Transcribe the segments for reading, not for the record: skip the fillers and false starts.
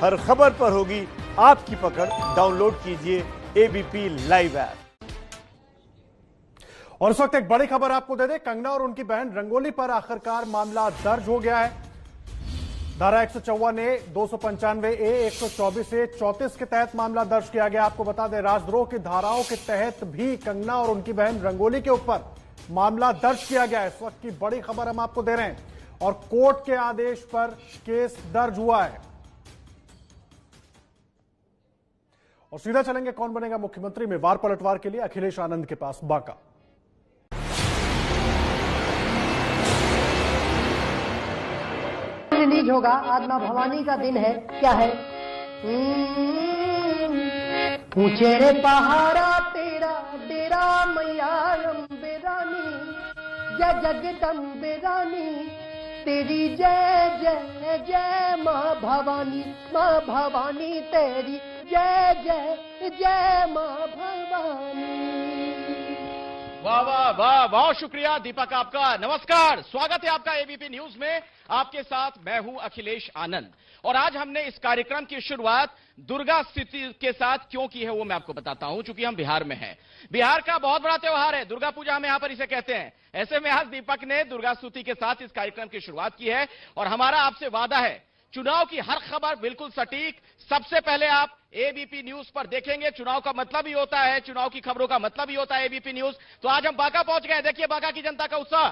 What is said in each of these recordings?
हर खबर पर होगी आपकी पकड़। डाउनलोड कीजिए एबीपी लाइव ऐप। और इस वक्त एक बड़ी खबर आपको दे दें, कंगना और उनकी बहन रंगोली पर आखिरकार मामला दर्ज हो गया है। धारा 154A, 295A, 124A, 34 के तहत मामला दर्ज किया गया। आपको बता दें, राजद्रोह की धाराओं के तहत भी कंगना और उनकी बहन रंगोली के ऊपर मामला दर्ज किया गया है। इस वक्त की बड़ी खबर हम आपको दे रहे हैं और कोर्ट के आदेश पर केस दर्ज हुआ है। और सीधा चलेंगे कौन बनेगा मुख्यमंत्री में वार पलटवार के लिए अखिलेश आनंद के पास बांका। रिलीज होगा। आज मां भवानी का दिन है। क्या है? ऊंचे रे पहाड़ा तेरा डेरा मैया अम्बे रानी, जय जगदम्बे रानी तेरी जय जय जय मां भवानी तेरी जय जय जय मां भवानी। वाह वाह वाह, बहुत शुक्रिया दीपक आपका। नमस्कार, स्वागत है आपका एबीपी न्यूज में। आपके साथ मैं हूं अखिलेश आनंद और आज हमने इस कार्यक्रम की शुरुआत दुर्गा स्तुति के साथ क्यों की है वो मैं आपको बताता हूं। चूंकि हम बिहार में हैं, बिहार का बहुत बड़ा त्योहार है दुर्गा पूजा, हम यहां पर इसे कहते हैं। ऐसे में आज दीपक ने दुर्गा स्तुति के साथ इस कार्यक्रम की शुरुआत की है और हमारा आपसे वादा है चुनाव की हर खबर बिल्कुल सटीक सबसे पहले आप एबीपी न्यूज पर देखेंगे। चुनाव का मतलब ही होता है, चुनाव की खबरों का मतलब ही होता है एबीपी न्यूज। तो आज हम बांका पहुंच गए। देखिए बांका की जनता का उत्साह।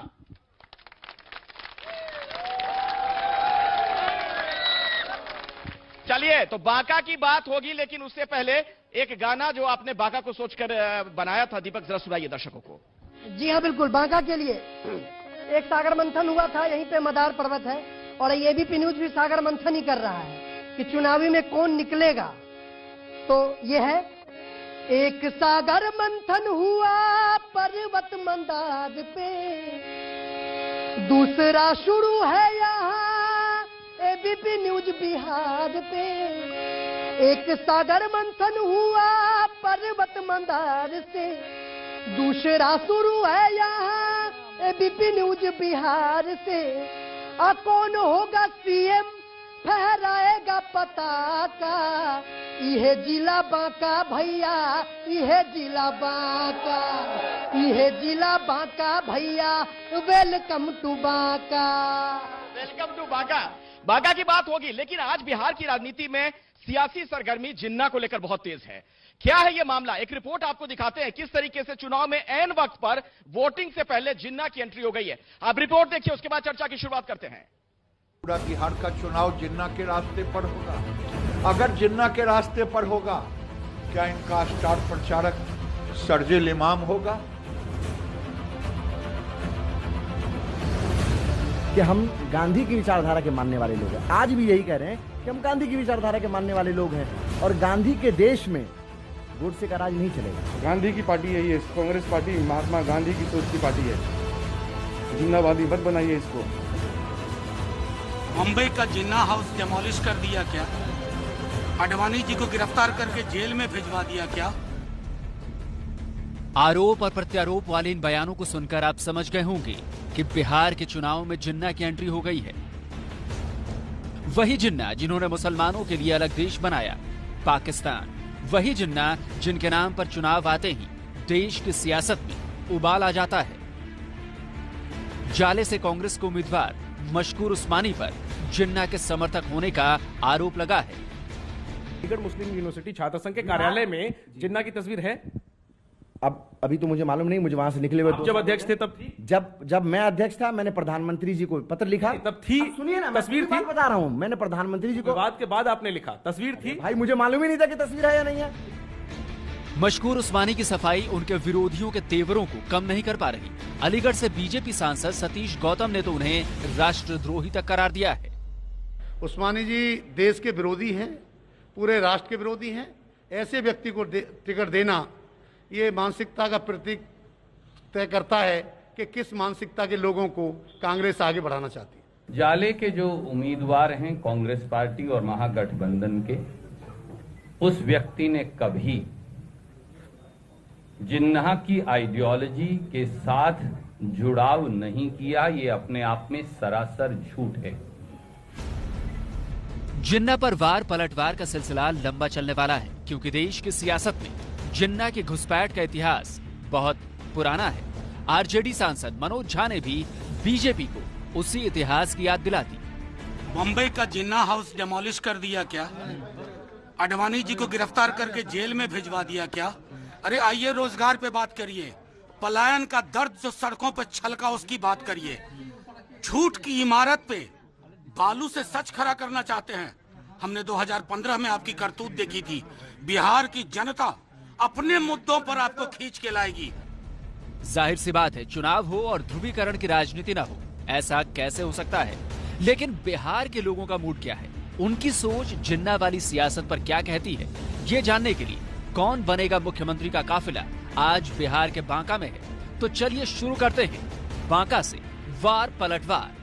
चलिए, तो बांका की बात होगी, लेकिन उससे पहले एक गाना जो आपने बांका को सोचकर बनाया था दीपक, जरा सुनाइए दर्शकों को। जी हाँ बिल्कुल, बांका के लिए एक सागर मंथन हुआ था। यहीं पे मदार पर्वत है और एबीपी न्यूज भी सागर मंथन ही कर रहा है कि चुनावी में कौन निकलेगा। तो ये है, एक सागर मंथन हुआ पर्वत मंदार पे, दूसरा शुरू है यहाँ एबीपी न्यूज बिहार पे। एक सागर मंथन हुआ पर्वत मंदार से, दूसरा शुरू है यहाँ एबीपी न्यूज बिहार से। कौन होगा सीएम फहराएगा पताका, यह जिला बांका भैया, यह जिला बांका, यह जिला बांका भैया, welcome to Banka. Welcome to Banka. Banka की बात होगी, लेकिन आज बिहार की राजनीति में सियासी सरगर्मी जिन्ना को लेकर बहुत तेज है। क्या है यह मामला, एक रिपोर्ट आपको दिखाते हैं किस तरीके से चुनाव में ऐन वक्त पर वोटिंग से पहले जिन्ना की एंट्री हो गई है। आप रिपोर्ट देखिए, उसके बाद चर्चा की शुरुआत करते हैं। पूरा बिहार का चुनाव जिन्ना के रास्ते पर होगा। अगर जिन्ना के रास्ते पर होगा, क्या इनका स्टार प्रचारक सर्जिल इमाम होगा? कि हम गांधी की विचारधारा के मानने वाले लोग हैं। आज भी यही कह रहे हैं कि हम गांधी की विचारधारा के मानने वाले लोग हैं और गांधी के देश में गोडसे का राज नहीं चलेगा। गांधी की पार्टी है ये, कांग्रेस पार्टी महात्मा गांधी की सोच की पार्टी है। जिन्नावादी मत बनाइए इसको। मुंबई का जिन्ना हाउस डेमोलिश कर दिया क्या? आडवाणी जी को गिरफ्तार करके जेल में भिजवा दिया क्या? आरोप और प्रत्यारोप वाले इन बयानों को सुनकर आप समझ गए होंगे कि बिहार के चुनाव में जिन्ना की एंट्री हो गई है। वही जिन्ना जिन्होंने मुसलमानों के लिए अलग देश बनाया, पाकिस्तान। वही जिन्ना जिनके नाम पर चुनाव आते ही देश की सियासत में उबाल आ जाता है। जाले से कांग्रेस के उम्मीदवार मशकूर उस्मानी पर जिन्ना के समर्थक होने का आरोप लगा है। चंडीगढ़ मुस्लिम यूनिवर्सिटी छात्र संघ के कार्यालय में जिन्ना की तस्वीर है। अब अभी तो मुझे मालूम नहीं, मुझे वहां से निकले हुए जब अध्यक्ष थे तब थी। जब मैं अध्यक्ष था, मैंने प्रधानमंत्री जी को पत्र लिखा, तब थी। सुनिए ना, तस्वीर थी, बता रहा हूं। मैंने प्रधानमंत्री जी को विवाद के बाद आपने लिखा, तस्वीर थी। भाई मुझे मालूम ही नहीं था कि तस्वीर है या नहीं है। मशकूर उस्मानी की सफाई उनके विरोधियों के तेवरों को कम नहीं कर पा रही। अलीगढ़ से बीजेपी सांसद सतीश गौतम ने तो उन्हें राष्ट्रद्रोही तक करार दिया है। उस्मानी जी देश के विरोधी हैं, पूरे राष्ट्र के विरोधी हैं। ऐसे व्यक्ति को टिकट देना ये मानसिकता का प्रतीक तय करता है कि किस मानसिकता के लोगों को कांग्रेस आगे बढ़ाना चाहती है। जाले के जो उम्मीदवार हैं कांग्रेस पार्टी और महागठबंधन के, उस व्यक्ति ने कभी जिन्ना की आइडियोलॉजी के साथ जुड़ाव नहीं किया। ये अपने आप में सरासर झूठ है। जिन्ना पर वार पलटवार का सिलसिला लंबा चलने वाला है, क्योंकि देश की सियासत में जिन्ना की घुसपैठ का इतिहास बहुत पुराना है। आरजेडी सांसद मनोज झा ने भी बीजेपी को उसी इतिहास की याद दिला दी। बम्बई का जिन्ना हाउस डेमोलिश कर दिया क्या? अडवाणी जी को गिरफ्तार करके जेल में भिजवा दिया क्या? अरे आइए रोजगार पे बात करिए, पलायन का दर्द जो सड़कों पे छलका उसकी बात करिए। झूठ की इमारत पे बालू से सच खड़ा करना चाहते हैं। हमने 2015 में आपकी करतूत देखी थी। बिहार की जनता अपने मुद्दों पर आपको खींच के लाएगी। जाहिर सी बात है, चुनाव हो और ध्रुवीकरण की राजनीति ना हो, ऐसा कैसे हो सकता है? लेकिन बिहार के लोगों का मूड क्या है, उनकी सोच जिन्ना वाली सियासत पर क्या कहती है, ये जानने के लिए कौन बनेगा मुख्यमंत्री का काफिला आज बिहार के बांका में है। तो चलिए शुरू करते हैं बांका से वार पलटवार।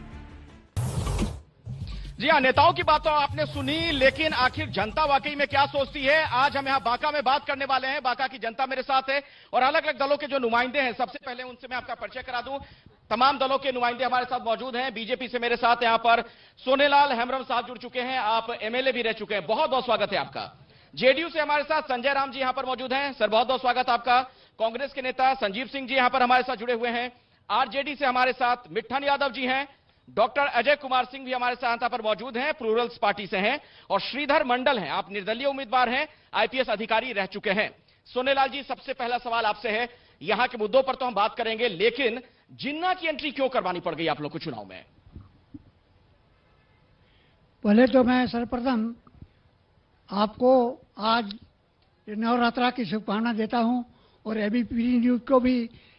जी हाँ, नेताओं की बातों आपने सुनी, लेकिन आखिर जनता वाकई में क्या सोचती है, आज हम यहाँ बांका में बात करने वाले हैं। बांका की जनता मेरे साथ है और अलग अलग दलों के जो नुमाइंदे हैं, सबसे पहले उनसे मैं आपका परिचय करा दूं। तमाम दलों के नुमाइंदे हमारे साथ मौजूद हैं। बीजेपी से मेरे साथ यहाँ पर सोनेलाल हेम्ब्रम साहब जुड़ चुके हैं, आप एमएलए भी रह चुके हैं, बहुत बहुत स्वागत है आपका। जेडीयू से हमारे साथ संजय राम जी यहाँ पर मौजूद हैं, सर बहुत बहुत स्वागत आपका। कांग्रेस के नेता संजीव सिंह जी यहाँ पर हमारे साथ जुड़े हुए हैं। आरजेडी से हमारे साथ मिट्ठन यादव जी हैं, डॉक्टर अजय कुमार सिंह भी हमारे साथ यहाँ पर मौजूद हैं, प्लूरल्स पार्टी से हैं, और श्रीधर मंडल हैं, आप निर्दलीय उम्मीदवार हैं, आईपीएस अधिकारी रह चुके हैं। सोनेलाल जी, सबसे पहला सवाल आपसे है, यहां के मुद्दों पर तो हम बात करेंगे, लेकिन जिन्ना की एंट्री क्यों करवानी पड़ गई आप लोग को चुनाव में? पहले तो मैं सर्वप्रथम आपको आज नवरात्रा की शुभकामना देता हूं और एबीपी न्यूज को भी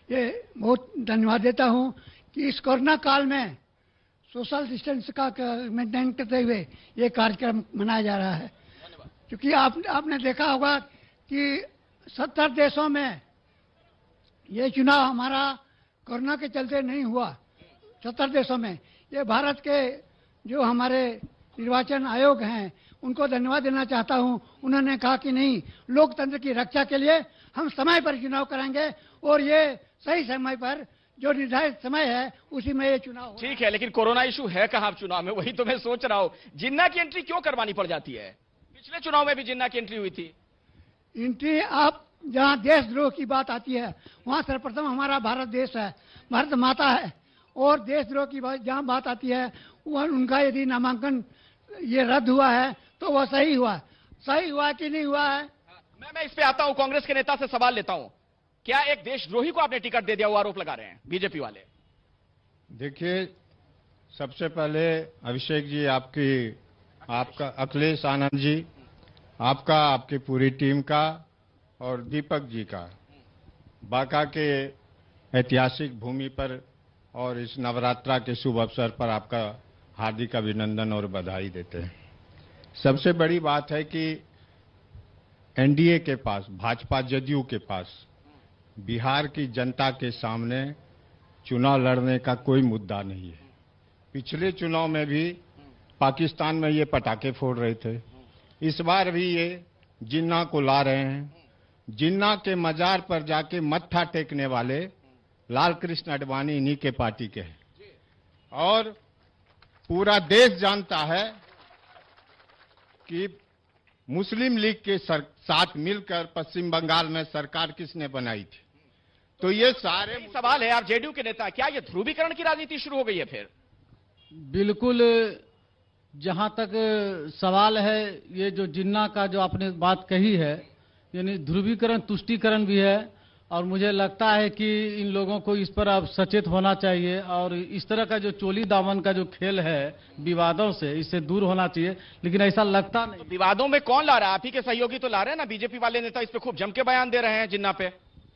ये बहुत धन्यवाद देता हूं कि इस कोरोना काल में सोशल डिस्टेंस का मेंटेन करते हुए ये कार्यक्रम मनाया जा रहा है। क्योंकि आपने देखा होगा कि 70 देशों में ये चुनाव हमारा कोरोना के चलते नहीं हुआ। 70 देशों में ये भारत के जो हमारे निर्वाचन आयोग हैं उनको धन्यवाद देना चाहता हूं। उन्होंने कहा कि नहीं, लोकतंत्र की रक्षा के लिए हम समय पर चुनाव कराएंगे और ये सही समय पर जो निर्धारित समय है उसी में ये चुनाव। ठीक है, लेकिन कोरोना इशू है कहां चुनाव में, वही तो मैं सोच रहा हूं। जिन्ना की एंट्री क्यों करवानी पड़ जाती है? पिछले चुनाव में भी जिन्ना की एंट्री हुई थी। एंट्री आप जहां देशद्रोह की बात आती है वहां सर्वप्रथम हमारा भारत देश है, भारत माता है, और देशद्रोह की जहां बात आती है वह उनका यदि नामांकन ये रद्द हुआ है तो वह सही हुआ कि नहीं हुआ है? मैं इस पे आता हूं, कांग्रेस के नेता से सवाल लेता हूं, क्या एक देशद्रोही को आपने टिकट दे दिया, वो आरोप लगा रहे हैं बीजेपी वाले? देखिए, सबसे पहले अभिषेक जी, आपका अखिलेश आनंद जी, आपका, आपकी पूरी टीम का और दीपक जी का बांका के ऐतिहासिक भूमि पर और इस नवरात्रा के शुभ अवसर पर आपका हार्दिक अभिनंदन और बधाई देते हैं। सबसे बड़ी बात है कि एनडीए के पास, भाजपा जदयू के पास बिहार की जनता के सामने चुनाव लड़ने का कोई मुद्दा नहीं है। पिछले चुनाव में भी पाकिस्तान में ये पटाखे फोड़ रहे थे, इस बार भी ये जिन्ना को ला रहे हैं। जिन्ना के मजार पर जाके मत्था टेकने वाले लाल कृष्ण आडवाणी इन्हीं के पार्टी के हैं और पूरा देश जानता है कि मुस्लिम लीग के साथ मिलकर पश्चिम बंगाल में सरकार किसने बनाई थी। तो ये सारे सवाल है, आप जेडीयू के नेता, क्या ये ध्रुवीकरण की राजनीति शुरू हो गई है फिर? बिल्कुल, जहां तक सवाल है ये जो जिन्ना का जो आपने बात कही है, यानी ध्रुवीकरण तुष्टीकरण भी है, और मुझे लगता है कि इन लोगों को इस पर अब सचेत होना चाहिए और इस तरह का जो चोली दामन का जो खेल है विवादों से, इससे दूर होना चाहिए। लेकिन ऐसा लगता नहीं। तो विवादों में कौन ला रहा है? आप ही के सहयोगी तो ला रहे हैं ना, बीजेपी वाले नेता इस पे खूब जम के बयान दे रहे हैं जिन्ना पे।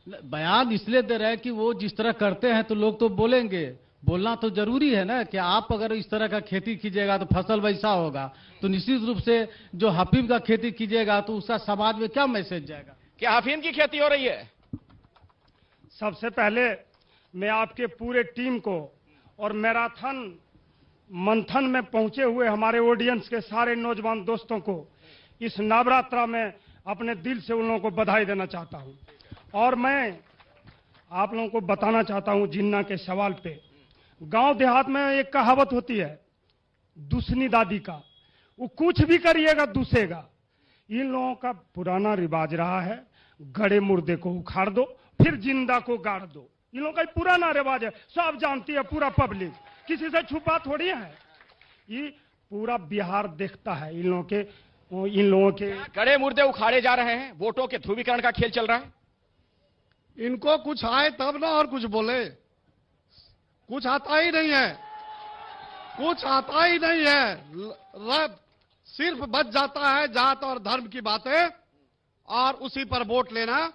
बयान इसलिए दे रहे हैं कि वो जिस तरह करते हैं तो लोग तो बोलेंगे, बोलना तो जरूरी है ना कि आप अगर इस तरह का खेती कीजिएगा तो फसल वैसा होगा, तो निश्चित रूप से जो हफीम का खेती कीजिएगा तो उसका समाज में क्या मैसेज जाएगा? क्या हफीम की खेती हो रही है? सबसे पहले मैं आपके पूरे टीम को और मैराथन मंथन में पहुंचे हुए हमारे ऑडियंस के सारे नौजवान दोस्तों को इस नवरात्रा में अपने दिल से उन लोगों को बधाई देना चाहता हूं। और मैं आप लोगों को बताना चाहता हूं जिन्ना के सवाल पे। गांव देहात में एक कहावत होती है दुश्मनी दादी का, वो कुछ भी करिएगा दूसेगा। इन लोगों का पुराना रिवाज रहा है, गड़े मुर्दे को उखाड़ दो फिर जिंदा को गाड़ दो। इन लोगों का पुराना रिवाज है, सब जानती है पूरा पब्लिक, किसी से छुपा थोड़ी है। ये पूरा बिहार देखता है इन लोगों के गड़े मुर्दे उखाड़े जा रहे हैं, वोटों के ध्रुवीकरण का खेल चल रहा है। इनको कुछ आए तब ना और कुछ बोले, कुछ आता ही नहीं है, कुछ आता ही नहीं है। सिर्फ बच जाता है जात और धर्म की बातें और उसी पर वोट लेना,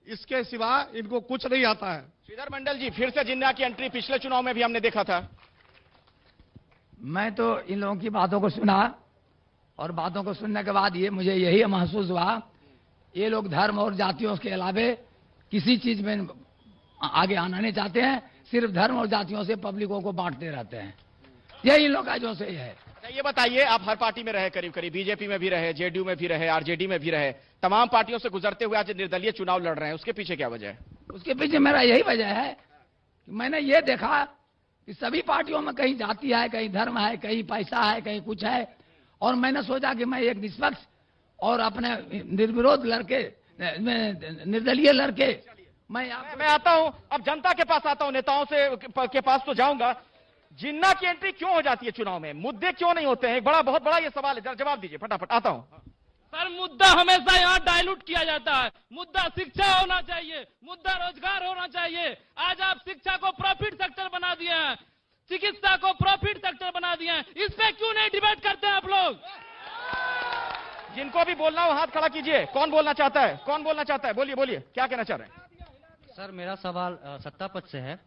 इसके सिवा इनको कुछ नहीं आता है। श्रीधर मंडल जी, फिर से जिन्ना की एंट्री पिछले चुनाव में भी हमने देखा था। मैं तो इन लोगों की बातों को सुना और बातों को सुनने के बाद मुझे यही महसूस हुआ, ये लोग धर्म और जातियों के अलावे किसी चीज में आगे आना नहीं चाहते हैं, सिर्फ धर्म और जातियों से पब्लिकों को बांटते रहते हैं। यही इन लोग का जो सही है। ये बताइए, आप हर पार्टी में रहे, करीब करीब बीजेपी में भी रहे, जेडीयू में भी रहे, आरजेडी में भी रहे, तमाम पार्टियों से गुजरते हुए आज निर्दलीय चुनाव लड़ रहे हैं, उसके पीछे क्या वजह है? उसके पीछे मेरा यही वजह है कि मैंने ये देखा कि सभी पार्टियों में कहीं जाति है, कहीं धर्म है, कहीं पैसा है, कहीं कुछ है, और मैंने सोचा कि मैं एक निष्पक्ष और अपने निर्विरोध लड़के, निर्दलीय लड़के मैं आता हूं, अब जनता के पास आता हूं, नेताओं के पास तो जाऊंगा। जिन्ना की एंट्री क्यों हो जाती है चुनाव में? मुद्दे क्यों नहीं होते हैं? एक बहुत बड़ा ये सवाल है, जरा जवाब दीजिए फटाफट। आता हूं सर, मुद्दा हमेशा यहाँ डाइल्यूट किया जाता है। मुद्दा शिक्षा होना चाहिए, मुद्दा रोजगार होना चाहिए। आज आप शिक्षा को प्रॉफिट सेक्टर बना दिए हैं, चिकित्सा को प्रॉफिट सेक्टर बना दिए हैं, इस पे क्यों नहीं डिबेट करते हैं आप लोग? जिनको भी बोलना हो हाथ खड़ा कीजिए। कौन बोलना चाहता है? कौन बोलना चाहता है? बोलिए बोलिए, क्या कहना चाह रहे हैं? सर, मेरा सवाल सत्ता पक्ष से है।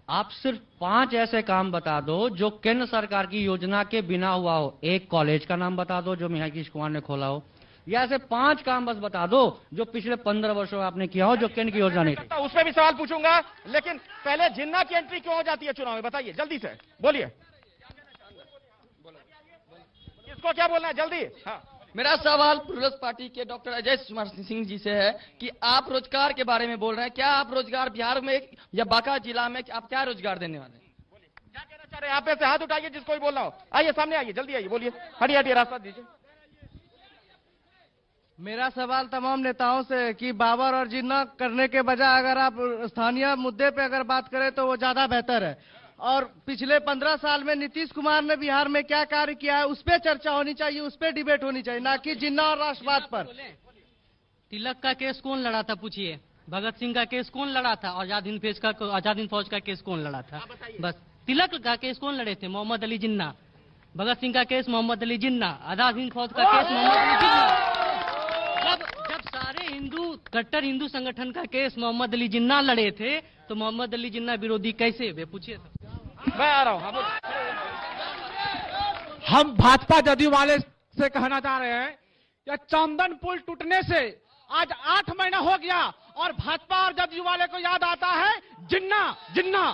आप सिर्फ 5 ऐसे काम बता दो जो केंद्र सरकार की योजना के बिना हुआ हो। एक कॉलेज का नाम बता दो जो नीतीश कुमार ने खोला हो, या ऐसे 5 काम बस बता दो जो पिछले 15 वर्षों में आपने किया हो, जो केंद्र की योजना नहीं थी। उस पर भी सवाल पूछूंगा, लेकिन पहले जिन्ना की एंट्री क्यों हो जाती है चुनाव में? बताइए जल्दी से, बोलिए। किसको क्या बोलना है? जल्दी। हाँ, मेरा सवाल प्लूरल्स पार्टी के डॉक्टर अजय कुमार सिंह जी से है कि आप रोजगार के बारे में बोल रहे हैं। क्या आप रोजगार बिहार में या बांका जिला में आप क्या रोजगार देने वाले हैं? क्या कहना चाह रहे हैं? आप ऐसे हाथ उठाइए जिसको भी बोलना हो। आइए सामने आइए, जल्दी आइए, बोलिए। हटिए हटिए, रास्ता दीजिए। मेरा सवाल तमाम नेताओं से है कि बाबर और जिन्ना करने के बजाय अगर आप स्थानीय मुद्दे पे अगर बात करें तो वो ज्यादा बेहतर है। और पिछले 15 साल में नीतीश कुमार ने बिहार में क्या कार्य किया है उस पर चर्चा होनी चाहिए, उस पर डिबेट होनी चाहिए, ना कि जिन्ना और राष्ट्रवाद पर। तिलक का केस कौन लड़ा था पूछिए, भगत सिंह का केस कौन लड़ा था, आजाद हिंद फौज का केस कौन लड़ा था? बस तिलक का केस कौन लड़े थे? मोहम्मद अली जिन्ना। भगत सिंह का केस मोहम्मद अली जिन्ना। आजाद हिंद फौज का केस मोहम्मद अली जिन्ना। जब सारे कट्टर हिंदू संगठन का केस मोहम्मद अली जिन्ना लड़े थे तो मोहम्मद अली जिन्ना विरोधी कैसे हुए? पूछिए। मैं आ रहा हूं। हम भाजपा जदयू वाले से कहना चाह रहे हैं कि चंदन पुल टूटने से आज 8 महीना हो गया और भाजपा और जदयू वाले को याद आता है जिन्ना जिन्ना।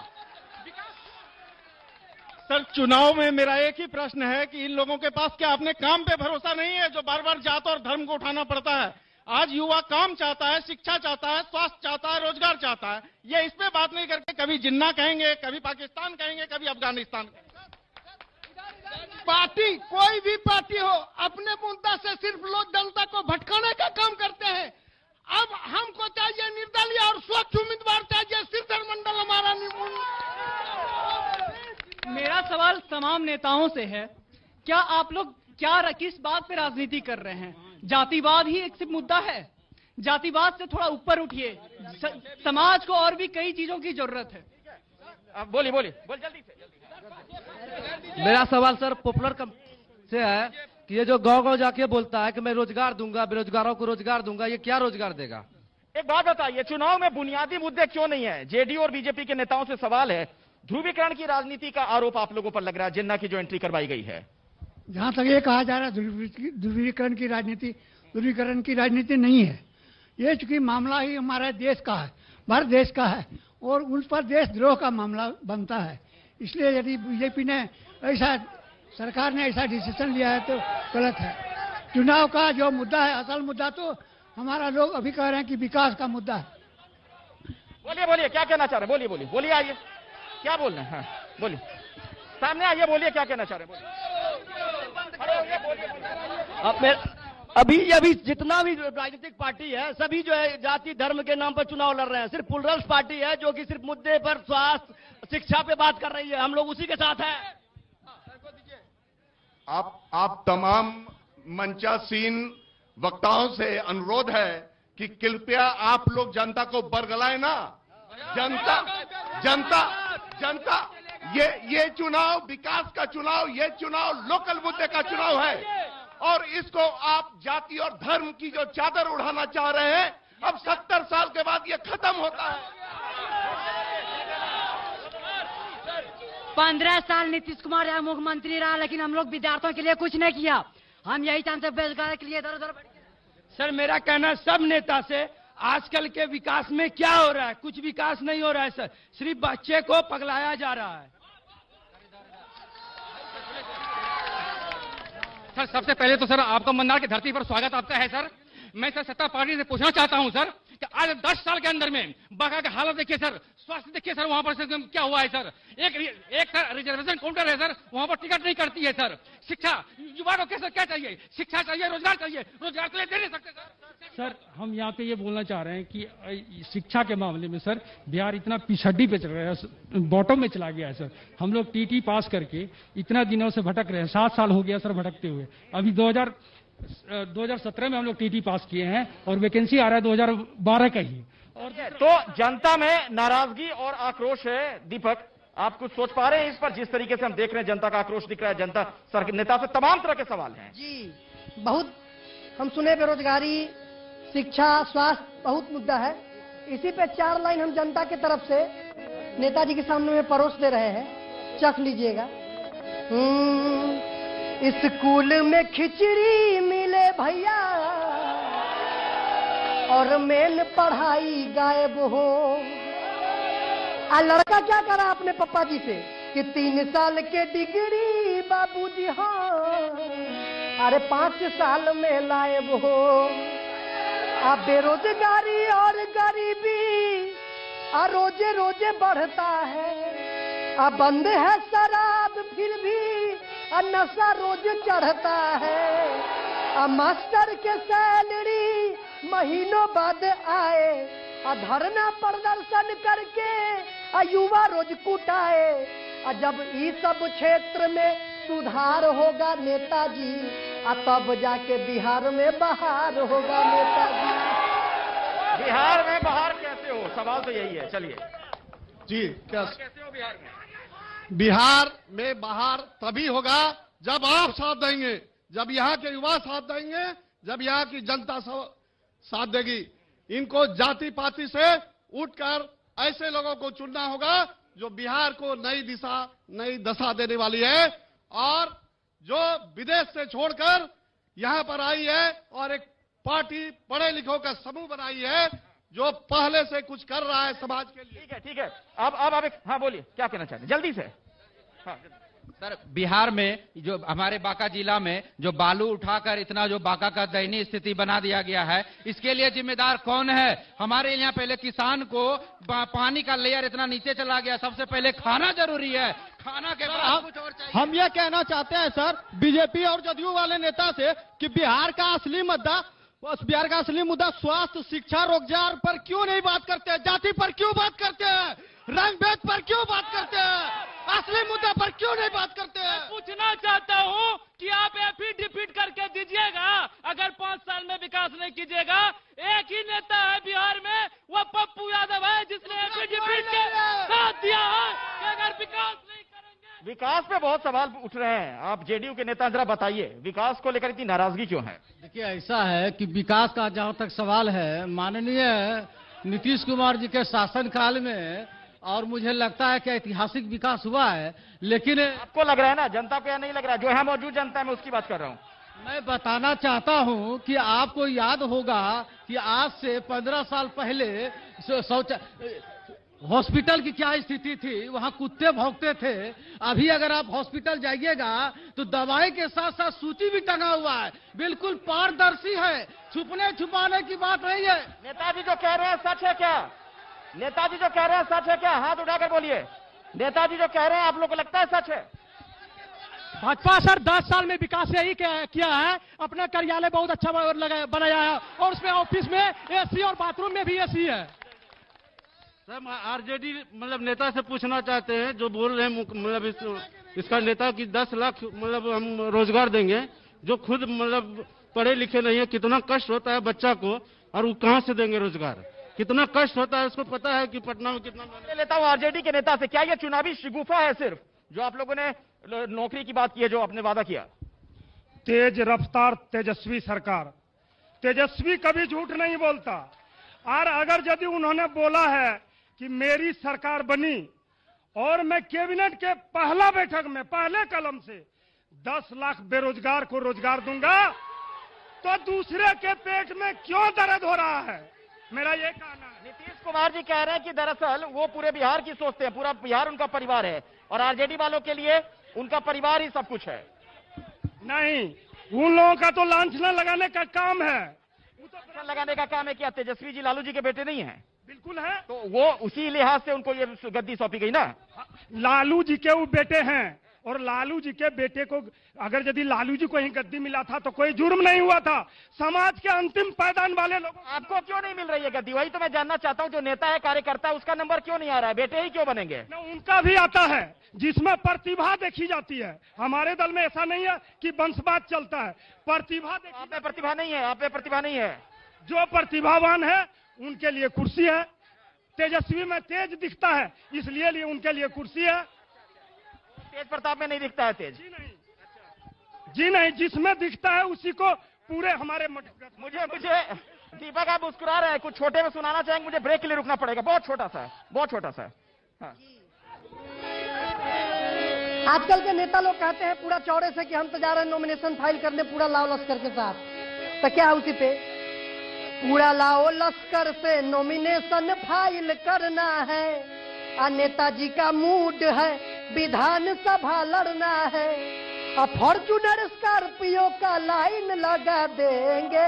सर, चुनाव में मेरा एक ही प्रश्न है कि इन लोगों के पास क्या अपने काम पे भरोसा नहीं है जो बार बार जात और धर्म को उठाना पड़ता है? आज युवा काम चाहता है, शिक्षा चाहता है, स्वास्थ्य चाहता है, रोजगार चाहता है। ये इस पे बात नहीं करके कभी जिन्ना कहेंगे, कभी पाकिस्तान कहेंगे, कभी अफगानिस्तान। पार्टी कोई भी पार्टी हो अपने मुद्दा से सिर्फ लोग जनता को भटकाने का काम करते हैं। अब हमको चाहिए निर्दलीय और स्वच्छ उम्मीदवार चाहिए। श्रीधर मंडल हमारा मेरा सवाल तमाम नेताओं से है, क्या आप लोग किस बात पे राजनीति कर रहे हैं? जातिवाद ही एक सिर्फ मुद्दा है? जातिवाद से थोड़ा ऊपर उठिए, समाज को और भी कई चीजों की जरूरत है। अब बोलिए जल्दी से। मेरा सवाल सर पॉपुलर से है कि ये जो गांव जाके बोलता है कि मैं रोजगार दूंगा, बेरोजगारों को रोजगार दूंगा, ये क्या रोजगार देगा? एक बात बताइए, चुनाव में बुनियादी मुद्दे क्यों नहीं है? जेडीयू और बीजेपी के नेताओं से सवाल है, ध्रुवीकरण की राजनीति का आरोप आप लोगों पर लग रहा है जिन्ना की जो एंट्री करवाई गई है। जहां तक ये कहा जा रहा है ध्रुवीकरण की राजनीति नहीं है। ये चूंकि मामला ही हमारे देश का है, भारत देश का है, और उन पर देशद्रोह का मामला बनता है। इसलिए यदि बीजेपी ने सरकार ने ऐसा डिसीजन लिया है तो गलत है। चुनाव का जो मुद्दा है, असल मुद्दा तो हमारा लोग अभी कह रहे हैं कि विकास का मुद्दा है। बोलिए क्या कहना चाह रहे हैं? बोलिए आइए, क्या बोल रहे हैं? हाँ, बोलिए, सामने आइए, बोलिए क्या कहना चाह रहे हैं? अभी जितना भी राजनीतिक पार्टी है सभी जो है जाति धर्म के नाम पर चुनाव लड़ रहे हैं। सिर्फ प्लुरल्स पार्टी है जो कि सिर्फ मुद्दे पर स्वास्थ्य शिक्षा पे बात कर रही है। हम लोग उसी के साथ हैं। आप तमाम मंचासीन वक्ताओं से अनुरोध है कि कृपया आप लोग जनता को बरगलाए ना। जनता ये चुनाव विकास का चुनाव, ये चुनाव लोकल मुद्दे का चुनाव है और इसको आप जाति और धर्म की जो चादर उड़ाना चाह रहे हैं, अब 70 साल के बाद ये खत्म होता है। 15 साल नीतीश कुमार यहाँ मुख्यमंत्री रहा, लेकिन हम लोग विद्यार्थियों के लिए कुछ नहीं किया। हम यही चाहते बेरोजगार के लिए इधर उधर। सर मेरा कहना सब नेता से आजकल के विकास में क्या हो रहा है, कुछ विकास नहीं हो रहा है सर, सिर्फ बच्चे को पगलाया जा रहा है। सर सबसे पहले तो सर आपका मन्नार की धरती पर स्वागत आपका है सर। मैं सर सत्ता पार्टी से पूछना चाहता हूं सर कि आज 10 साल के अंदर में बाका का हालत देखिए सर, स्वास्थ्य देखिए सर, वहां पर सर क्या हुआ है सर। एक सर रिजर्वेशन काउंटर है सर, वहां पर टिकट नहीं करती है सर। शिक्षा युवा को कैसे क्या चाहिए, शिक्षा चाहिए, रोजगार चाहिए, रोजगार तो ये दे नहीं सकते सर। हम यहाँ पे ये बोलना चाह रहे हैं कि शिक्षा के मामले में सर बिहार इतना पिछड़ी पे चल रहा है, बॉटम में चला गया है सर। हम लोग टीटी पास करके इतना दिनों से भटक रहे हैं, 7 साल हो गया सर भटकते हुए। अभी 2017 में हम लोग टीटी पास किए हैं और वैकेंसी आ रहा है 2012 का ही। और तो जनता में नाराजगी और आक्रोश है। दीपक, आप कुछ सोच पा रहे हैं इस पर? जिस तरीके से हम देख रहे हैं जनता का आक्रोश दिख रहा है, जनता सर नेता से तमाम तरह के सवाल हैं। जी बहुत हम सुने, बेरोजगारी, शिक्षा, स्वास्थ्य बहुत मुद्दा है। इसी पे 4 लाइन हम जनता की तरफ से नेताजी के सामने में परोस दे रहे हैं, चख लीजिएगा। स्कूल में खिचड़ी मिले भैया और मेन पढ़ाई गायब हो। लड़का क्या करा अपने पप्पा जी से कि 3 साल के डिग्री बाबूजी, हाँ अरे 5 साल में लायब हो। अब बेरोजगारी और गरीबी रोजे रोजे बढ़ता है। अब बंद है शराब फिर भी नशा रोज चढ़ता है। मास्टर के सैलरी महीनों बाद आए, धरना प्रदर्शन करके युवा रोज कुटाए। जब इस सब क्षेत्र में सुधार होगा नेताजी, तब जाके बिहार में बहार होगा नेताजी। बिहार में बहार कैसे हो, सवाल तो यही है। चलिए जी, क्या कैसे हो बिहार में? बिहार में बाहर तभी होगा जब आप साथ देंगे, जब यहाँ के युवा साथ देंगे, जब यहाँ की जनता साथ देगी। इनको जाति पाति से उठकर ऐसे लोगों को चुनना होगा जो बिहार को नई दिशा, नई दशा देने वाली है और जो विदेश से छोड़कर यहाँ पर आई है और एक पार्टी पढ़े लिखों का समूह बनाई है जो पहले से कुछ कर रहा है समाज के लिए। ठीक है। अब एक, हाँ बोलिए, क्या कहना चाहते हैं जल्दी से? हाँ। सर बिहार में जो हमारे बांका जिला में जो बालू उठाकर इतना जो बांका का दयनीय स्थिति बना दिया गया है, इसके लिए जिम्मेदार कौन है? हमारे यहाँ पहले किसान को पानी का लेयर इतना नीचे चला गया। सबसे पहले खाना जरूरी है, खाना के बाद कुछ और चाहिए। हम ये कहना चाहते हैं सर बीजेपी और जदयू वाले नेता से कि बिहार का असली मुद्दा स्वास्थ्य, शिक्षा, रोजगार पर क्यों नहीं बात करते हैं? जाति पर क्यों बात करते हैं? रंग भेद पर क्यों बात करते हैं? असली मुद्दा पर क्यों नहीं बात करते हैं? पूछना चाहता हूँ कि आप एफिडेविट करके दीजिएगा, अगर 5 साल में विकास नहीं कीजिएगा। एक ही नेता है बिहार में, वो पप्पू यादव है, जिसने एफिडेविट के साथ दिया है कि अगर विकास नहीं करेंगे। विकास पे बहुत सवाल उठ रहे हैं। आप जेडीयू के नेता जरा बताइए, विकास को लेकर इतनी नाराजगी क्यों है? देखिए ऐसा है कि विकास का जहां तक सवाल है, माननीय नीतीश कुमार जी के शासनकाल में, और मुझे लगता है कि ऐतिहासिक विकास हुआ है। लेकिन आपको लग रहा है ना, जनता को यह नहीं लग रहा है? जो है मौजूद जनता में उसकी बात कर रहा हूँ। मैं बताना चाहता हूं कि आपको याद होगा कि आज से 15 साल पहले हॉस्पिटल की क्या स्थिति थी, वहां कुत्ते भौंकते थे। अभी अगर आप हॉस्पिटल जाइएगा तो दवाई के साथ साथ सूची भी टंगा हुआ है, बिल्कुल पारदर्शी है, छुपने छुपाने की बात नहीं है। नेताजी जो कह रहे हैं सच है क्या? नेताजी जो कह रहे हैं सच है क्या? हाथ उठाकर बोलिए। नेताजी जो कह रहे हैं आप लोग को लगता है सच है? भाजपा सर 10 साल में विकास यही किया है, अपना कार्यालय बहुत अच्छा बनाया है और उसमें ऑफिस में एसी और बाथरूम में भी एसी है। सर आरजेडी मतलब नेता से पूछना चाहते हैं जो बोल रहे हैं मतलब इसका नेता कि 10 लाख मतलब हम रोजगार देंगे, जो खुद मतलब पढ़े लिखे नहीं है, कितना कष्ट होता है बच्चा को और वो कहां से देंगे रोजगार, कितना कष्ट होता है उसको पता है कि पटना में कितना। लेता हूं आरजेडी के नेता से, क्या ये चुनावी शिगुफा है सिर्फ जो आप लोगों ने नौकरी की बात की है, जो आपने वादा किया? तेज रफ्तार तेजस्वी सरकार, तेजस्वी कभी झूठ नहीं बोलता। और अगर यदि उन्होंने बोला है कि मेरी सरकार बनी और मैं कैबिनेट के पहला बैठक में पहले कलम से 10 लाख बेरोजगार को रोजगार दूंगा, तो दूसरे के पेट में क्यों दर्द हो रहा है? मेरा ये कहना है। नीतीश कुमार जी कह रहे हैं कि दरअसल वो पूरे बिहार की सोचते हैं, पूरा बिहार उनका परिवार है और आरजेडी वालों के लिए उनका परिवार ही सब कुछ है। नहीं, उन लोगों का तो लांछना लगाने का काम है। लगाने का काम है। क्या तेजस्वी जी लालू जी के बेटे नहीं हैं? बिल्कुल है। तो वो उसी लिहाज से उनको ये गद्दी सौंपी गई ना। लालू जी के वो बेटे हैं और लालू जी के बेटे को अगर यदि लालू जी को ही गद्दी मिला था तो कोई जुर्म नहीं हुआ था। समाज के अंतिम पायदान वाले लोगों आपको क्यों नहीं मिल रही है गद्दी? वही तो मैं जानना चाहता हूँ। जो नेता है, कार्यकर्ता है, उसका नंबर क्यों नहीं आ रहा है? बेटे ही क्यों बनेंगे? उनका भी आता है जिसमें प्रतिभा देखी जाती है। हमारे दल में ऐसा नहीं है कि वंशवाद चलता है, प्रतिभा देखी। आप में प्रतिभा नहीं है, आप में प्रतिभा नहीं है। जो प्रतिभावान है उनके लिए कुर्सी है। तेजस्वी में तेज दिखता है, इसलिए उनके लिए कुर्सी है। तेज प्रताप में नहीं दिखता है तेज? जी नहीं, जिसमें दिखता है उसी को पूरे हमारे मुझे दीपक आप मुस्कुरा रहे हैं, कुछ छोटे में सुनाना चाहेंगे? मुझे ब्रेक के लिए रुकना पड़ेगा, बहुत छोटा सा है, बहुत छोटा सा है। हाँ। आजकल के नेता लोग कहते हैं पूरा चौड़े से कि हम तो जा रहे हैं नॉमिनेशन फाइल करने पूरा लाओ लश्कर के साथ। तो क्या उसी पे पूरा लाओ लश्कर से नॉमिनेशन फाइल करना है। नेताजी का मूड है विधानसभा लड़ना है। फॉर्चूनर स्कॉर्पियो का लाइन लगा देंगे।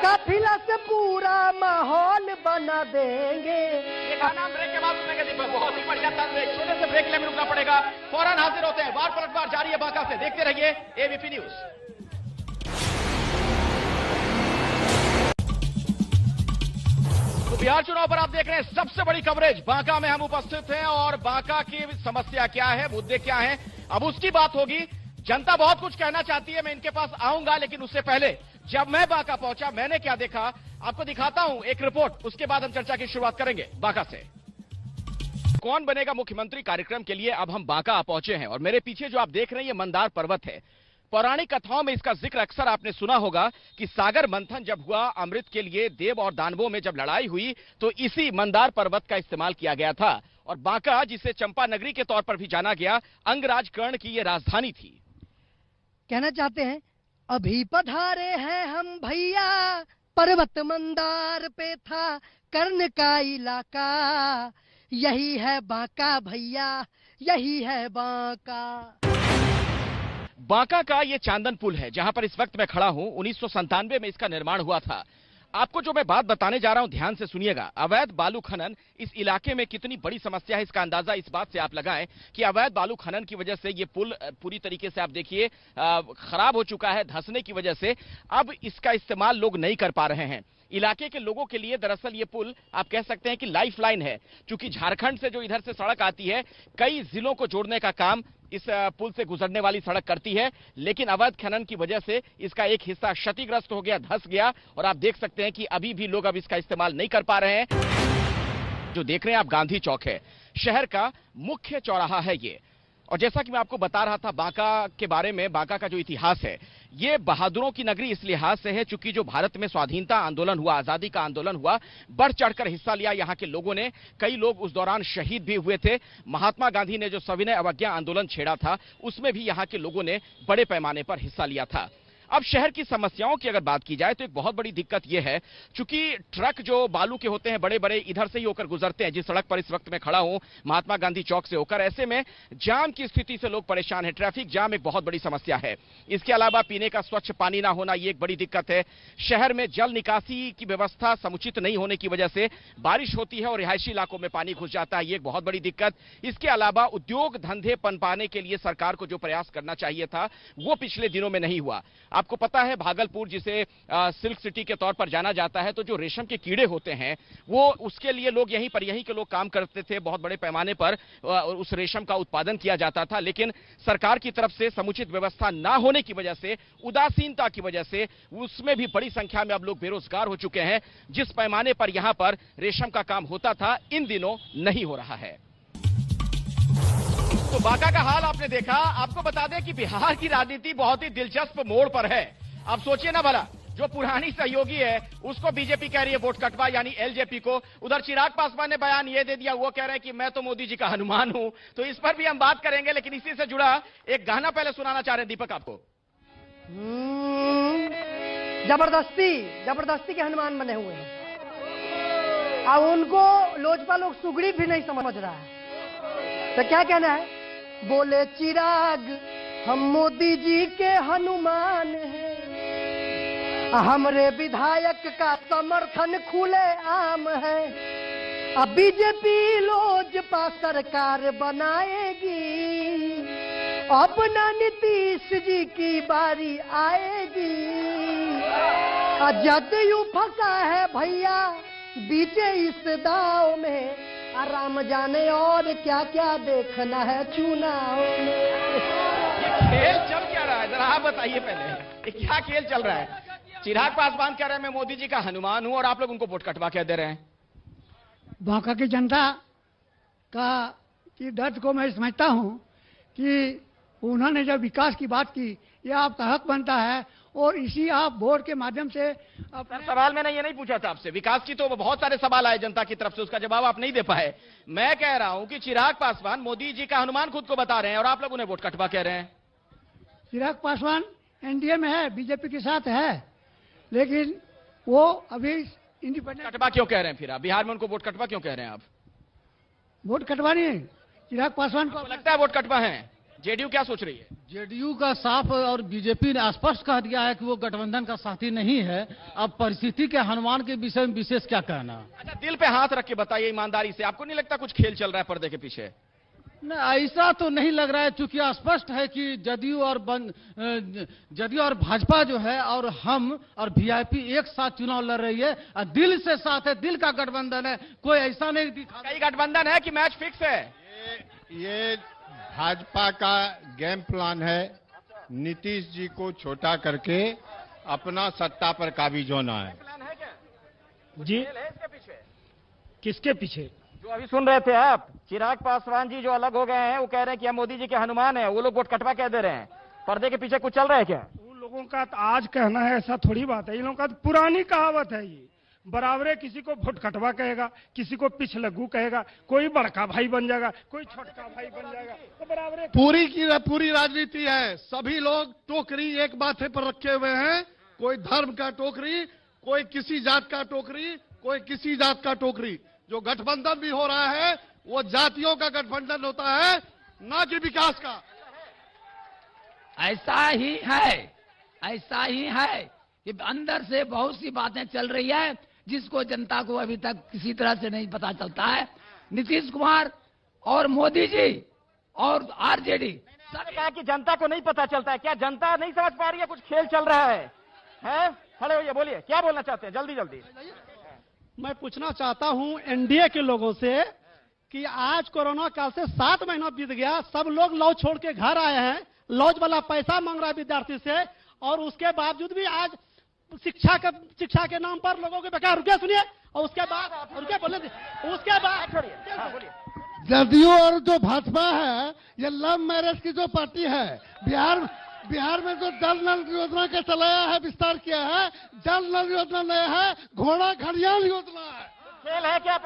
काफिला से पूरा माहौल बना देंगे। ये गाना ब्रेक के बाद सुनेंगे दीपक, बहुत ही बढ़िया था ब्रेक। छोटे से ब्रेक लेकर रुकना पड़ेगा, फौरन हाजिर होते हैं। वार पलटवार जारी है बांका से, देखते रहिए एबीपी न्यूज। तो बिहार चुनाव पर आप देख रहे हैं सबसे बड़ी कवरेज। बांका में हम उपस्थित हैं और बांका की समस्या क्या है, मुद्दे क्या हैं, अब उसकी बात होगी। जनता बहुत कुछ कहना चाहती है, मैं इनके पास आऊंगा, लेकिन उससे पहले जब मैं बांका पहुंचा मैंने क्या देखा आपको दिखाता हूं एक रिपोर्ट, उसके बाद हम चर्चा की शुरुआत करेंगे। बांका से कौन बनेगा मुख्यमंत्री कार्यक्रम के लिए अब हम बांका पहुंचे हैं और मेरे पीछे जो आप देख रहे हैं ये मंदार पर्वत है। पौराणिक कथाओं में इसका जिक्र अक्सर आपने सुना होगा कि सागर मंथन जब हुआ, अमृत के लिए देव और दानवों में जब लड़ाई हुई तो इसी मंदार पर्वत का इस्तेमाल किया गया था। और बांका, जिसे चंपा नगरी के तौर पर भी जाना गया, अंगराज कर्ण की ये राजधानी थी। कहना चाहते हैं अभी पधारे हैं हम भैया, पर्वत मंदार पे था कर्ण का इलाका, यही है बांका भैया, यही है बांका। बांका का ये चांदन पुल है जहां पर इस वक्त मैं खड़ा हूं। 1997 में इसका निर्माण हुआ था। आपको जो मैं बात बताने जा रहा हूं ध्यान से सुनिएगा। अवैध बालू खनन इस इलाके में कितनी बड़ी समस्या है, इसका अंदाजा इस बात से आप लगाएं कि अवैध बालू खनन की वजह से ये पुल पूरी तरीके से आप देखिए खराब हो चुका है। धंसने की वजह से अब इसका इस्तेमाल लोग नहीं कर पा रहे हैं। इलाके के लोगों के लिए दरअसल ये पुल आप कह सकते हैं कि लाइफ लाइन है, क्योंकि झारखंड से जो इधर से सड़क आती है कई जिलों को जोड़ने का काम इस पुल से गुजरने वाली सड़क करती है। लेकिन अवैध खनन की वजह से इसका एक हिस्सा क्षतिग्रस्त हो गया, धंस गया और आप देख सकते हैं कि अभी भी लोग अब इसका इस्तेमाल नहीं कर पा रहे हैं। जो देख रहे हैं आप गांधी चौक है, शहर का मुख्य चौराहा है ये। और जैसा कि मैं आपको बता रहा था बांका के बारे में, बांका का जो इतिहास है ये बहादुरों की नगरी इस लिहाज से है चूंकि जो भारत में स्वाधीनता आंदोलन हुआ, आजादी का आंदोलन हुआ, बढ़ चढ़कर हिस्सा लिया यहाँ के लोगों ने। कई लोग उस दौरान शहीद भी हुए थे। महात्मा गांधी ने जो सविनय अवज्ञा आंदोलन छेड़ा था उसमें भी यहाँ के लोगों ने बड़े पैमाने पर हिस्सा लिया था। अब शहर की समस्याओं की अगर बात की जाए तो एक बहुत बड़ी दिक्कत यह है, चूंकि ट्रक जो बालू के होते हैं बड़े बड़े इधर से ही होकर गुजरते हैं, जिस सड़क पर इस वक्त मैं खड़ा हूं महात्मा गांधी चौक से होकर, ऐसे में जाम की स्थिति से लोग परेशान हैं। ट्रैफिक जाम एक बहुत बड़ी समस्या है। इसके अलावा पीने का स्वच्छ पानी ना होना यह एक बड़ी दिक्कत है। शहर में जल निकासी की व्यवस्था समुचित नहीं होने की वजह से बारिश होती है और रिहायशी इलाकों में पानी घुस जाता है, ये एक बहुत बड़ी दिक्कत। इसके अलावा उद्योग धंधे पनपाने के लिए सरकार को जो प्रयास करना चाहिए था वो पिछले दिनों में नहीं हुआ। आपको पता है भागलपुर जिसे सिल्क सिटी के तौर पर जाना जाता है, तो जो रेशम के कीड़े होते हैं वो उसके लिए लोग यहीं के लोग काम करते थे, बहुत बड़े पैमाने पर उस रेशम का उत्पादन किया जाता था, लेकिन सरकार की तरफ से समुचित व्यवस्था ना होने की वजह से, उदासीनता की वजह से उसमें भी बड़ी संख्या में अब लोग बेरोजगार हो चुके हैं। जिस पैमाने पर यहां पर रेशम का काम होता था इन दिनों नहीं हो रहा है। तो बांका का हाल आपने देखा। आपको बता दें कि बिहार की राजनीति बहुत ही दिलचस्प मोड़ पर है। अब सोचिए ना भला, जो पुरानी सहयोगी है उसको बीजेपी कह रही है वोट कटवा, यानी एलजेपी को। उधर चिराग पासवान ने बयान ये दे दिया, वो कह रहे हैं कि मैं तो मोदी जी का हनुमान हूं। तो इस पर भी हम बात करेंगे, लेकिन इसी से जुड़ा एक गाना पहले सुनाना चाह रहे हैं दीपक आपको। जबरदस्ती के हनुमान बने हुए हैं। अब उनको लोजपा लोग सुगड़ी भी नहीं समझ रहा है, तो क्या कहना है? बोले चिराग हम मोदी जी के हनुमान हैं, हमरे विधायक का समर्थन खुले आम है। अब बीजेपी लोजपा सरकार बनाएगी, अब ना नीतीश जी की बारी आएगी। जदयू फंसा है भैया बीचे इस दाव में, राम जाने और क्या क्या देखना है चुनाव में। ये खेल चल क्या रहा है, जरा आप बताइए पहले, ये क्या खेल चल रहा है? चिराग पासवान कह रहे हैं मैं मोदी जी का हनुमान हूं और आप लोग उनको वोट कटवा कह दे रहे हैं। बांका की जनता की दर्द को मैं समझता हूं कि उन्होंने जब विकास की बात की, यह आपका हक बनता है और इसी आप वोट के माध्यम से सवाल मैंने ये नहीं पूछा था आपसे, विकास की तो बहुत सारे सवाल आए जनता की तरफ से, उसका जवाब आप नहीं दे पाए। मैं कह रहा हूं कि चिराग पासवान मोदी जी का हनुमान खुद को बता रहे हैं और आप लोग उन्हें वोट कटवा कह रहे हैं। चिराग पासवान एनडीए में है, बीजेपी के साथ है, लेकिन वो अभी इंडिपेंडेंट। कटवा क्यों कह रहे हैं फिर आप? बिहार में उनको वोट कटवा क्यों कह रहे हैं आप? वोट कटवा नहीं है चिराग पासवान को लगता है वोट कटवा है। जेडीयू क्या सोच रही है? जेडीयू का साफ और बीजेपी ने स्पष्ट कह दिया है कि वो गठबंधन का साथी नहीं है। अब परिस्थिति के हनुमान के विषय में विशेष क्या कहना? अच्छा, दिल पे हाथ रख के बताइए ईमानदारी से, आपको नहीं लगता कुछ खेल चल रहा है पर्दे के पीछे? नहीं, ऐसा तो नहीं लग रहा है, चूंकि स्पष्ट है कि जदयू और भाजपा जो है और हम और वीआईपी एक साथ चुनाव लड़ रही है और दिल से साथ है, दिल का गठबंधन है। कोई ऐसा नहीं दिखा। कई गठबंधन है कि मैच फिक्स है? ये भाजपा का गेम प्लान है, नीतीश जी को छोटा करके अपना सत्ता पर काबिज होना है। जी किसके पीछे? जो अभी सुन रहे थे आप, चिराग पासवान जी जो अलग हो गए हैं, वो कह रहे हैं कि हम मोदी जी के हनुमान हैं, वो लोग वोट कटवा कह दे रहे हैं। पर्दे के पीछे कुछ चल रहा है क्या? उन लोगों का तो आज कहना है, ऐसा थोड़ी बात है। इन लोगों का तो पुरानी कहावत है, ये बराबरे किसी को वोट कटवा कहेगा, किसी को पिछ लगू कहेगा, कोई बड़का भाई बन जाएगा, कोई छोटका भाई बन जाएगा, तो बराबरे। पूरी राजनीति है, सभी लोग टोकरी एक माथे पर रखे हुए हैं। कोई धर्म का टोकरी, कोई किसी जात का टोकरी, कोई किसी जात का टोकरी। जो गठबंधन भी हो रहा है वो जातियों का गठबंधन होता है, ना कि विकास का। ऐसा ही है कि अंदर से बहुत सी बातें चल रही है जिसको जनता को अभी तक किसी तरह से नहीं पता चलता है। नीतीश कुमार और मोदी जी और आरजेडी मैंने कहा कि जनता को नहीं पता चलता है। क्या जनता नहीं समझ पा रही है कुछ खेल चल रहा है? खड़े होइए, बोलिए क्या बोलना चाहते हैं, जल्दी जल्दी। मैं पूछना चाहता हूं एनडीए के लोगों से कि आज कोरोना काल से 7 महीना बीत गया, सब लोग लॉज छोड़ के घर आए हैं, लॉज वाला पैसा मांग रहा है विद्यार्थी से, और उसके बावजूद भी आज शिक्षा के नाम पर लोगों के बेकार। रुकिए, सुनिए, और उसके बाद रुकिए, बोलने दीजिए, उसके बाद जदयू और जो भाजपा है ये लव मैरिज की जो पार्टी है, बिहार में जो जल नल योजना के चलाया है, विस्तार किया है, जल नल योजना नहीं है, घोड़ा घड़ियाल योजना है। खेल है क्या?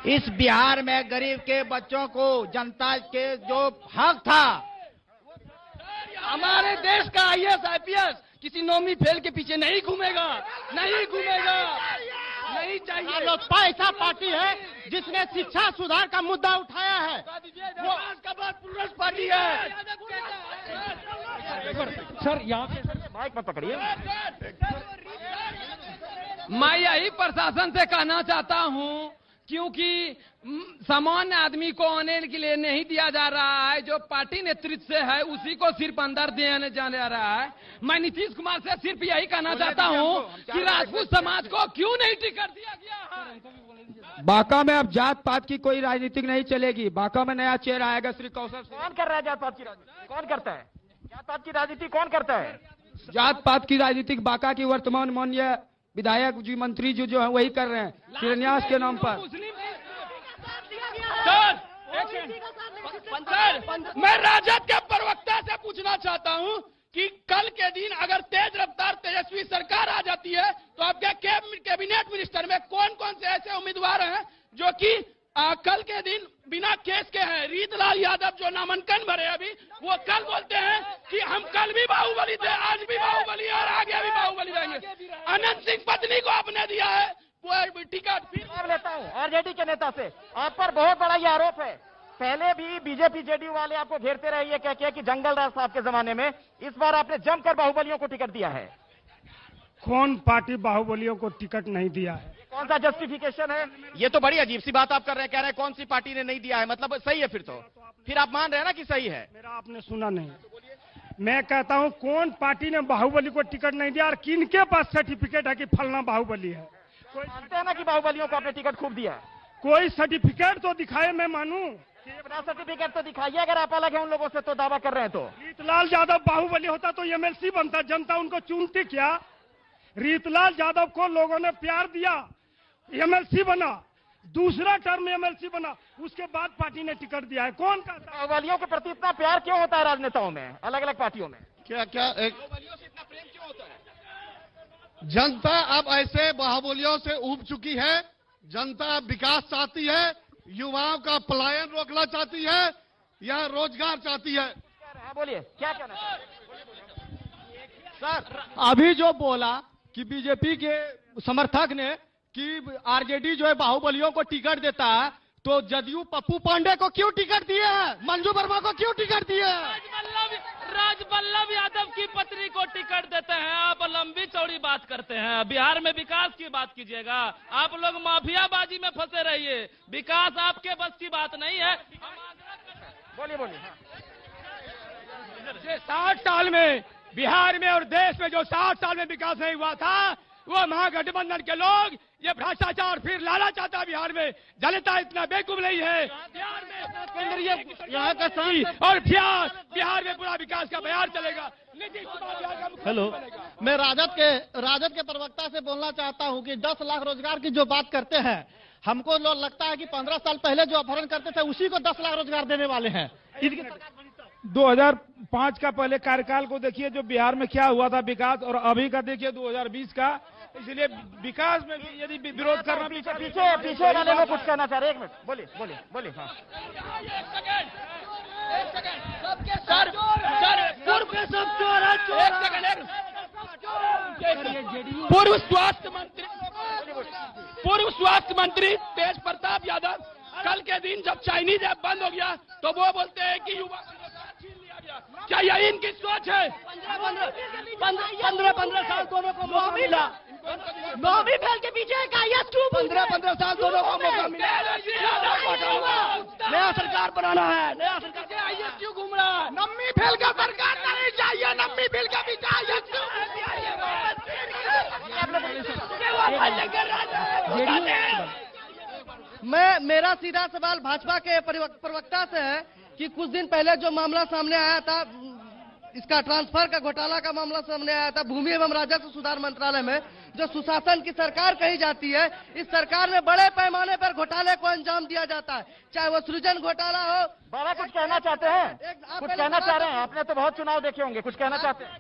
इस बिहार में गरीब के बच्चों को जनता के जो हक था हमारे देश का IAS IPS किसी नौमी फेल के पीछे नहीं घूमेगा, नहीं घूमेगा, नहीं चाहिए। लोजपा ऐसा पार्टी है जिसने शिक्षा सुधार का मुद्दा उठाया है, वो का बात प्लुरल्स पार्टी है। सर यहाँ पे माइक मत पकड़िए। मैं यही प्रशासन से कहना चाहता हूं, क्योंकि सामान्य आदमी को आने के लिए नहीं दिया जा रहा है, जो पार्टी नेतृत्व से है उसी को सिर्फ अंदर देने जाने जा रहा है। मैं नीतीश कुमार से सिर्फ यही कहना चाहता हूं कि राजपूत समाज को क्यों नहीं टिकट दिया गया है। बांका में अब जात पात की कोई राजनीति नहीं चलेगी। बांका में नया चेहरा आएगा, श्री कौशल। कौन कर रहा है जात पात की राजनीति? कौन करता है जात पात की राजनीति? कौन करता है जात पात की राजनीति? बांका की वर्तमान माननीय विधायक जी, मंत्री जी जो है वही कर रहे हैं, शिलान्यास के नाम पर। मैं राजद के प्रवक्ता से पूछना चाहता हूं कि कल के दिन अगर तेज रफ्तार तेजस्वी सरकार आ जाती है तो आपके कैबिनेट मिनिस्टर में कौन कौन से ऐसे उम्मीदवार हैं जो कि कल के दिन बिना केस के हैं? रीतलाल यादव जो नामांकन भरे अभी, वो कल बोलते हैं कि हम कल भी बाहुबली थे, आज भी बाहुबली और आगे भी बाहुबली रहेंगे। अनंत सिंह पत्नी को आपने दिया है वो टिकट। फिर लेता हूँ आरजेडी के नेता से, आप पर बहुत बड़ा ये आरोप है, पहले भी बीजेपी जेडीयू वाले आपको घेरते रहे ये कह के कि जंगल राज साहब के जमाने में, इस बार आपने जमकर बाहुबलियों को टिकट दिया है। कौन पार्टी बाहुबलियों को टिकट नहीं दिया है? कौन सा जस्टिफिकेशन है? ये तो बड़ी अजीब सी बात आप कर रहे हैं, कह रहे हैं कौन सी पार्टी ने नहीं दिया है, मतलब सही है फिर तो? फिर आप मान रहे हैं ना कि सही है? मेरा आपने सुना नहीं। मैं कहता हूं कौन पार्टी ने बाहुबली को टिकट नहीं दिया और किनके पास सर्टिफिकेट है कि फलना बाहुबली है? कोई मानते हैं ना कि बाहुबलियों को आपने टिकट खूब दिया है? कोई सर्टिफिकेट तो दिखाए, मैं मानूं। अपना सर्टिफिकेट तो दिखाइए, अगर आप अलग हैं उन लोगों से तो दावा कर रहे हैं तो। रीतलाल यादव बाहुबली होता तो MLC बनता, जनता उनको चुनती क्या? रीतलाल यादव को लोगों ने प्यार दिया, MLC बना, दूसरा टर्म MLC बना, उसके बाद पार्टी ने टिकट दिया है। कौन कहता है? बाहुबलियों के प्रति इतना प्यार क्यों होता है राजनेताओं में, अलग अलग पार्टियों में? क्या बाहुबलियों से इतना प्रेम क्यों होता है? जनता अब ऐसे बाहुबलियों से ऊब चुकी है। जनता अब विकास चाहती है, युवाओं का पलायन रोकना चाहती है या रोजगार चाहती है? बोलिए क्या कहना है सर? अभी जो बोला कि बीजेपी के समर्थक ने कि आरजेडी जो है बाहुबलियों को टिकट देता है, तो जदयू पप्पू पांडे को क्यों टिकट दिए हैं? मंजू वर्मा को क्यों टिकट दिए हैं? राजवल्लभ यादव की पत्नी को टिकट देते हैं। आप लंबी चौड़ी बात करते हैं, बिहार में विकास की बात कीजिएगा। आप लोग माफियाबाजी में फंसे रहिए, विकास आपके बस की बात नहीं है। बोलिए बोलिए। 60 साल में बिहार में और देश में जो 60 साल में विकास नहीं हुआ था, वो महागठबंधन के लोग ये भ्रष्टाचार फिर लाना चाहता है बिहार में। जनता इतना बेवकूफ नहीं है। बिहार में केंद्रीय यहाँ का सही और बिहार में पूरा विकास का बयान चलेगा। हेलो, मैं राजद के प्रवक्ता से बोलना चाहता हूँ कि 10 लाख रोजगार की जो बात करते हैं, हमको लगता है कि 15 साल पहले जो अपहरण करते थे उसी को 10 लाख रोजगार देने वाले हैं। 2005 का पहले कार्यकाल को देखिए, जो बिहार में क्या हुआ था विकास, और अभी का देखिए 2020 का। इसलिए विकास में यदि विरोध करना, पीछे वाले में कुछ कहना चाह रहे, 1 मिनट बोलिए बोलिए बोलिए। हाँ, पूर्व स्वास्थ्य मंत्री तेज प्रताप यादव कल के दिन जब चाइनीज ऐप बंद हो गया तो वो बोलते हैं कि युवा छीन लिया गया। क्या यही इनकी सोच है? 15 साल दोनों को मौका मिला, नौवीं फेल के पीछे 15 साल दोनों को मौका मिला। नया सरकार बनाना है, नया सरकार क्यों घूम रहा है? नम्मी फेल का सरकार नहीं चाहिए, नम्मी फेल का भी चाहिए। मेरा सीधा सवाल भाजपा के प्रवक्ता से है कि कुछ दिन पहले जो मामला सामने आया था, इसका ट्रांसफर का घोटाला का मामला सामने आया था भूमि एवं राजस्व सुधार मंत्रालय में, जो सुशासन की सरकार कही जाती है, इस सरकार में बड़े पैमाने पर घोटाले को अंजाम दिया जाता है, चाहे वो सृजन घोटाला हो। बड़ा कुछ कहना चाहते हैं? कुछ कहना चाह रहे हैं? आपने तो बहुत चुनाव देखे होंगे, कुछ कहना चाहते हैं?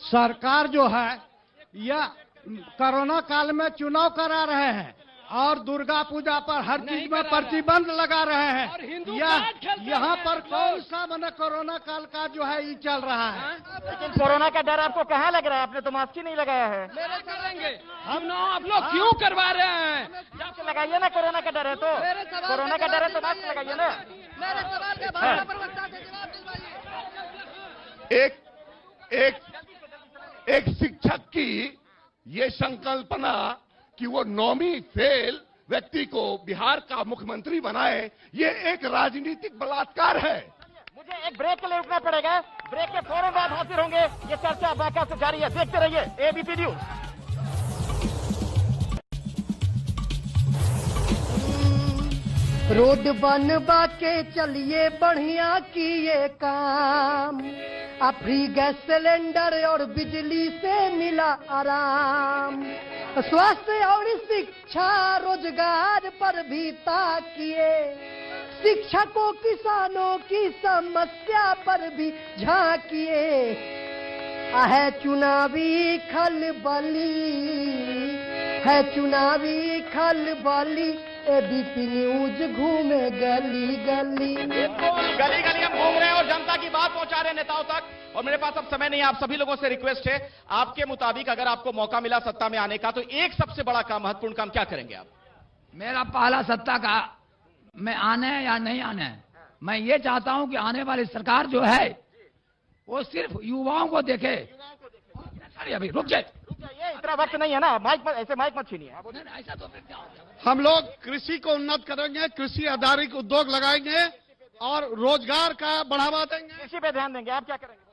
सरकार जो है यह कोरोना काल में चुनाव करा रहे हैं और दुर्गा पूजा पर हर चीज में प्रतिबंध लगा रहे हैं। यहाँ पर कौन सा मैंने कोरोना काल का जो है ये चल रहा है। लेकिन कोरोना का डर आपको कहाँ लग रहा है? आपने तो मास्क ही नहीं लगाया है। हम आप लोग क्यों करवा रहे हैं? मास्क लगाइए ना, कोरोना का डर है तो। कोरोना का डर है तो मास्क लगाइए ना। एक शिक्षक की ये संकल्पना कि वो 9वीं फेल व्यक्ति को बिहार का मुख्यमंत्री बनाए, ये एक राजनीतिक बलात्कार है। मुझे एक ब्रेक के लिए रुकना पड़ेगा। ब्रेक के फौरन बाद हाजिर होंगे। ये चर्चा बाका से जारी है, देखते रहिए एबीपी न्यूज। रोड बनवा के चलिए बढ़िया किए काम, फ्री गैस सिलेंडर और बिजली से मिला आराम, स्वास्थ्य और शिक्षा रोजगार पर भी ताकिए, शिक्षकों किसानों की समस्या पर भी झांकिए, है चुनावी खलबली, है चुनावी खलबली, एबीपी न्यूज घूमे गली गली। गली गली हम घूम रहे हैं और जनता की बात पहुंचा रहे हैं नेताओं तक। और मेरे पास अब समय नहीं है, आप सभी लोगों से रिक्वेस्ट है, आपके मुताबिक अगर आपको मौका मिला सत्ता में आने का तो एक सबसे बड़ा काम, महत्वपूर्ण काम क्या करेंगे आप? मेरा पहला सत्ता का मैं आने या नहीं आने, मैं ये चाहता हूं कि आने वाली सरकार जो है वो सिर्फ युवाओं को देखे। अभी रुक जाए, इतना वक्त नहीं है ना, माइक ऐसे माइक मत छीनिए। ऐसा तो फिर क्या होगा? हम लोग कृषि को उन्नत करेंगे, कृषि आधारित उद्योग लगाएंगे और रोजगार का बढ़ावा देंगे। कृषि पे ध्यान देंगे। आप क्या करेंगे?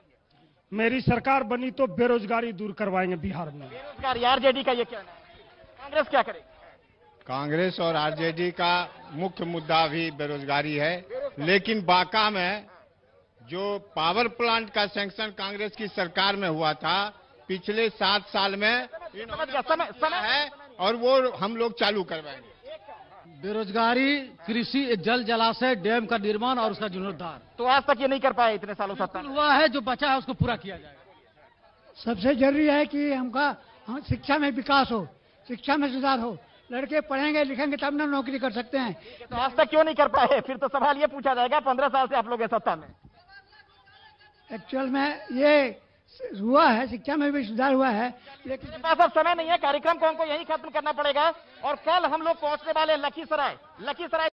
मेरी सरकार बनी तो बेरोजगारी दूर करवाएंगे बिहार में। बेरोजगारी आरजेडी का ये कहना है। कांग्रेस क्या करेगी? कांग्रेस और आरजेडी का मुख्य मुद्दा भी बेरोजगारी है, लेकिन बांका में जो पावर प्लांट का सैंक्शन कांग्रेस की सरकार में हुआ था पिछले 7 साल में समय है और वो हम लोग चालू करवाएंगे। बेरोजगारी, कृषि, जल जलाशय, डैम का निर्माण और उसका जीर्णोद्धार। तो आज तक ये नहीं कर पाए इतने सालों सत्ता हुआ है, जो बचा है उसको पूरा किया जाएगा। सबसे जरूरी है कि हम शिक्षा में विकास हो, शिक्षा में सुधार हो। लड़के पढ़ेंगे लिखेंगे तब ना नौकरी कर सकते हैं। तो आज तक क्यों नहीं कर पाए? फिर तो सवाल ये पूछा जाएगा, 15 साल से आप लोग सत्ता में। एक्चुअल में ये हुआ है, शिक्षा में भी सुधार हुआ है, लेकिन अब समय नहीं है। कार्यक्रम को हमको यही खत्म करना पड़ेगा और कल हम लोग पहुंचने वाले लखीसराय